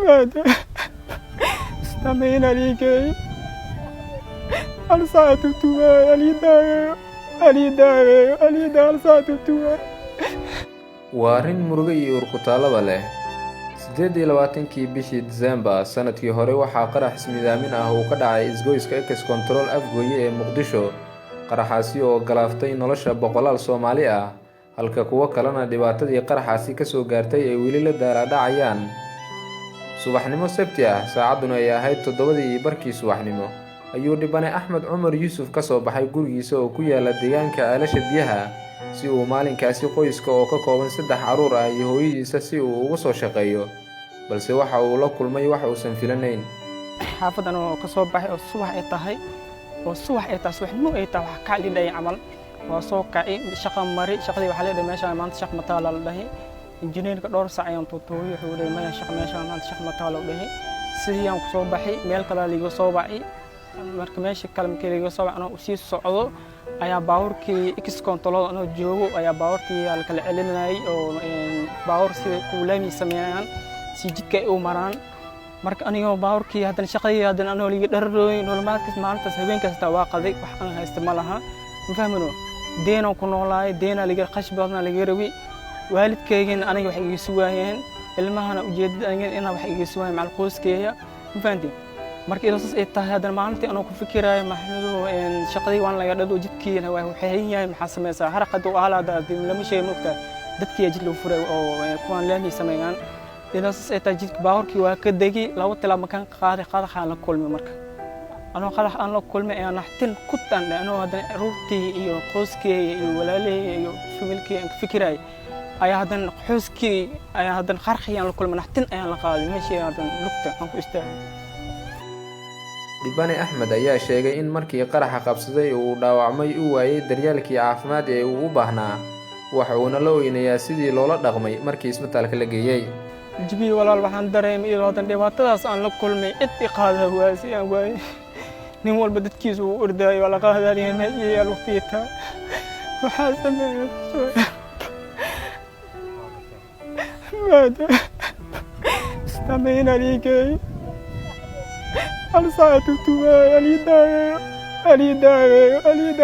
ماذا استمعين عليك أرسلت توا أليدا أرسلت توا وارين مرغي urkutaalaba leh 28kii bishii December sanadkii hore waxaa qarax ismidaamin ah oo ka dhacay isgoyska Ex Control Afgooye ee Muqdisho qaraxaasi oo galaaftay nolosha boqolaal Soomaali ah halka kuwa kalena dhibaatadii qaraxaasi ka soo gaartay ay weli la daaraadhacayaan subaxnimo Sabti ah saacaduna ay ahayd 7:00 subaxnimo ayuu dhibane Axmed Cumar Yuusuf ka soo baxay gurigiisa oo ku yaala deegaanka Aalasha Biyaha si uu maalinkaasi qoyska oo ka kooban 3 caruur ah iyo hooyadiisa si uu ugu soo shaqeeyo balse waxa uu la kulmay wax uusan filanayn xaafadan oo ka soo baxay oo subax ay tahay subaxnimo ay tahay wax ka dhigay amal waa soo kacay shaqo mari shaqadii waxa leedahay meesha maanta shaqo mataal la dhahay injineerka dhowr saac ayaan tuutooy wuxuu leeyahay ma shaqo meesha maanta shaqo mataal la dhahay sidii aan ku soo baxay meel kale liiga soo baxay marka meesha kale markii liiga soo baxay oo sii socdo ayaa baaburkii Ex Control oo joogo ayaa baaburkii kala celinayay oo baabur si kuulami sameeyaan si jidka ay u maraan marka aniga baaburkii hadan shaqadii hadan anoo liiga dharrooy nolomaadkiis maalintaas habeen kasta waa qaday wax aan haysto ma laha ma fahmino deena ku noolaay deena liiga qashbadna liiga rawi waalidkayga aniga wax iga suwaayeen ilmahana ujeedada aniga in wax iga suwaayeen macal qoyskeeya ma fahanti markii ilaas ay tahay hadan maalintii anoo ku fikirayo maxamedo shaqadii waan laga dhado jidkiina waa waxay yahay maxaa sameeyay harqad oo aalaada lama sheey mugta dadkii jid loo furay oo kuwan laami sameeyaan ilaas ay tahay jidka baaburkii waa ka degi laba tilaab makan qaaday qadaxaan la kulmay marka anoo qadax aan la kulmay aan naxtin ku tan anoo hadan ruurtii iyo qoyskeeya iyo walaalay iyo familkii aan fikiray ayaa hadan qoyskii ayaa hadan qarxiyaan la kulmay naxtin ayaan la qaaday meeshii hadan lugta aan ku istaagay dhibane Axmed ayaa sheegay in markii qaraxa qabsaday uu dhaawacmay uu waayay daryeelkii caafimaad ee uu u baahnaa waxa uu la ooyinayaa sidii loola dhaqmay markii isbitaalka la geeyay jibi walaal waxaan dareemay in wadan dhibaatadaas aan la kulmay cid qaada waasi aan waay nin walba dadkiisu uu orday wala qaadariina iyo waqtiita waxa sameeyay ماذا استمعين عليك أرسلت توا أليدا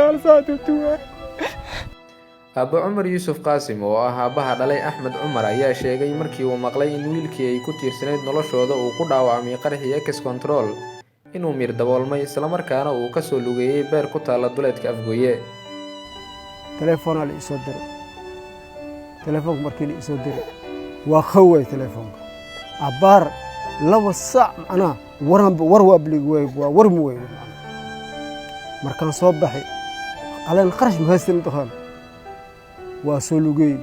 أرسلت توا Abu Cumar Yuusuf Qaasim oo ah aabaha dhalay Axmed Cumar ayaa sheegay markii uu maqlay in wiilkii ay ku tiirsanayd noloshooda uu ku dhaawacmay qaraxii Ex Control inuu mir daboolmay isla markaana uu ka soo lugeeyay beer ku taala duleedka Afgooye telefoon la isoo diray telefoon markii la isoo diray waa khaway telefoonka abaar laba saac ana war waablig way war mu way markaan soo baxay alaan qarash ma haysan doon waa soo lugay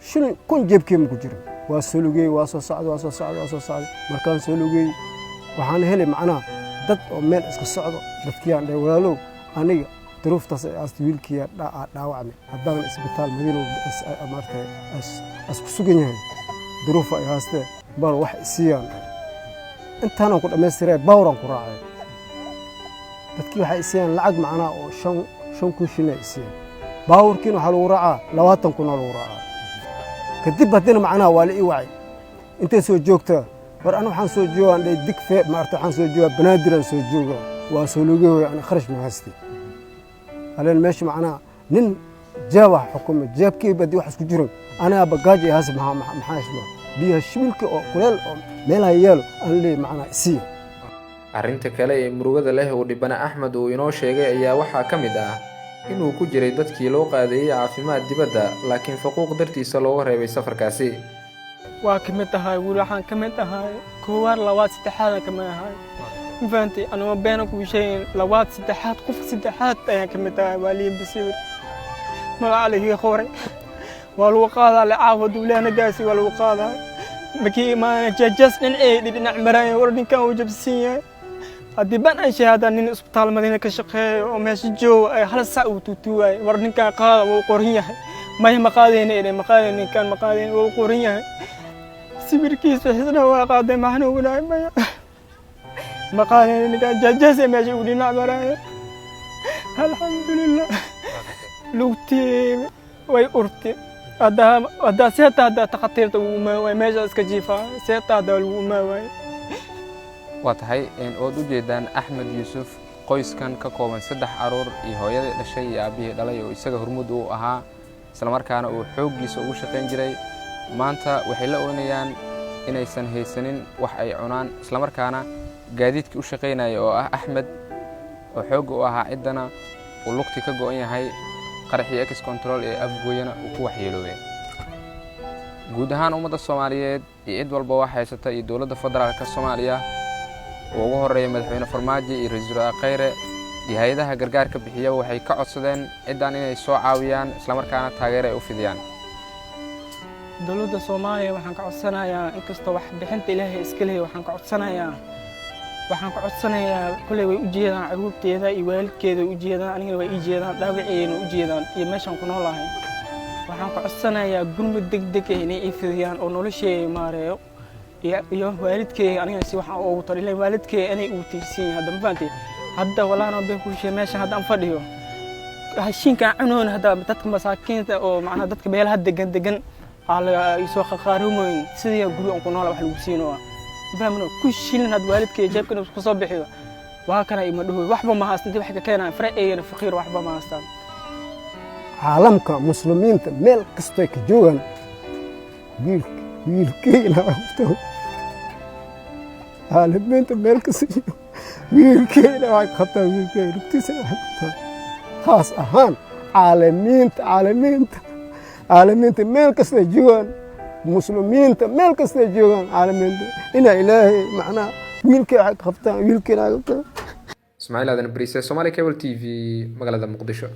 shilin kun jeebkeem ku jiro waa soo lugay waa soo socdo markaan soo lugay waxaan helay macnaa dad oo meel iska socdo dadkii aan dhay walaalow aniga duruuftaas ay wiilkii dhaawacmay haddaan isbitaal madiino markay ku sugan yahay duruuf ay haastee bal wax siiyaan intaan ku dhameystiray bawran ku raacay dadkii waxay siiyaan lacag macnaa oo 5 kun shilin siiyaan bawrkiin waxa lagu raacaa 20 kun lagu raacaa kadib hadina macnaa waa la ii wacay intee soo joogtaa war ana waxaan soo joogaan digfee maarta waxaan soo joogaa banaadir soo joogaa waa soo lugay ana kharash ma haystay haleen meesha macnaa nin jawax xukumo jeebkii badi wax isku jiro ana bagaaji haas maxaa isma biyo shibilka oo kuleel oo meelaha yeelo aan leey macnaa si arrinta kale ee murugada leh oo dhibane Axmed uu inoo sheegay ayaa waxa ka mid ah inuu ku jiray dadkii loo qaadeeyay caafimaad dibadda laakiin faquuq dartiisa looga reebay safarkaasi waa ka mid tahay waxaan ka mid tahay koowaad labaad saddexaad ka mid tahay infaanti anoo been ku sheegay labaad saddexaad qof saddexaad ayaan ka mid tahay waliin bisir magacaaliga qoray waa lagu qaadaa lacaawad walaana gaasi waa lagu qaadaa markii ma jajas dhinac maray warninkan uu jabsiiyay haddii baan ay shahaadaan nin isbitaal madiina ka shaqeeyo oo meesha joogo ay hal saac uu tuutuway warninkan qaada wuu qoran yahay may maqaadeen ninkan maqaadeen wuu qoran yahay sibirkiisa xisna waa qaaday maxna uu dhaay maqaadeen ninkan jajas meesha uu dhinac maray alxamdulillah lugtii way urtay هذا سيتا هذا تخطيرت وماشي اسكجيفا سيتا هذا وما waa tahay oo u jeedaan Axmed Yuusuf qoyskan ka kooban 3 caruur iyo hooyada dhashay iyo aabihii dhalay oo isaga hormuud u ahaa isla markaana uu xooggiisa ugu shaqeyn jiray maanta waxay la oonayaan inaysan haysanin wax ay cunaan isla markaana gaadiidkii u shaqeynaya oo ah Axmed oo xoog u ahaa cidana uu lugti ka go'an yahay qaraxii ex control ee afgooyana uu ku waxyeeloobay guud ahaan ummadda Soomaaliyeed iyo cid walba wax haysata iyo dawladda federaalka Soomaaliya oo ugu horeeyay madaxweyne Farmaajo iyo ra'iisul wasaare Khayre iyo hay'adaha gargaarka bixiya waxay ka codsadeen ciidan inay soo caawiyaan isla markaana taageero ay u fidiyaan dawladda Soomaaliya waxaan ka codsanayaa in kasta wax bixinta Ilaahay iska leeyahay waxaan ka codsanayaa kulay way u jeedaan caruurteeda iyo waalidkeeda u jeedaan aniga way ii jeedaan dhaawaceena u jeedaan iyo meeshan ku noolahay waxaan ka codsanayaa gurmad degdeg ah inay ii fidiyaan oo nolosheeda maareeyo iyo waalidkeega aniga si waxaan ugu taliyay waalidkeega inay u tiirsiin hadda ma fahanteen hadda walaana been ku sheegay meesha hadda aan fadhiyo hashinka cunoon hadda dadka masaakiinta oo macna dadka beelaha degan ala isoo qaqaarumoyn sidii guri aan ku nool wax lagu siino baamno ku shilin had waalidkeega jeebkana ku soo bixiyo waa kana ima dhaho waxba ma haastan wax ka keenay farceeyna faqiir waxba ma haastan caalamka muslimiinta meel kasta ka joogan wiilkeena waqto caalamiinta meel kasta wiilkeena wax qabta wiilkeena rugtiisa خاص أهان عالمين ميل كسر جوان مسلمين ميل كسر جوان عالمين إن إلهي معنا ويلك خفتان ويلك إسماعيل هذا بريسة سومالي كابل تي في مقالة مقدشة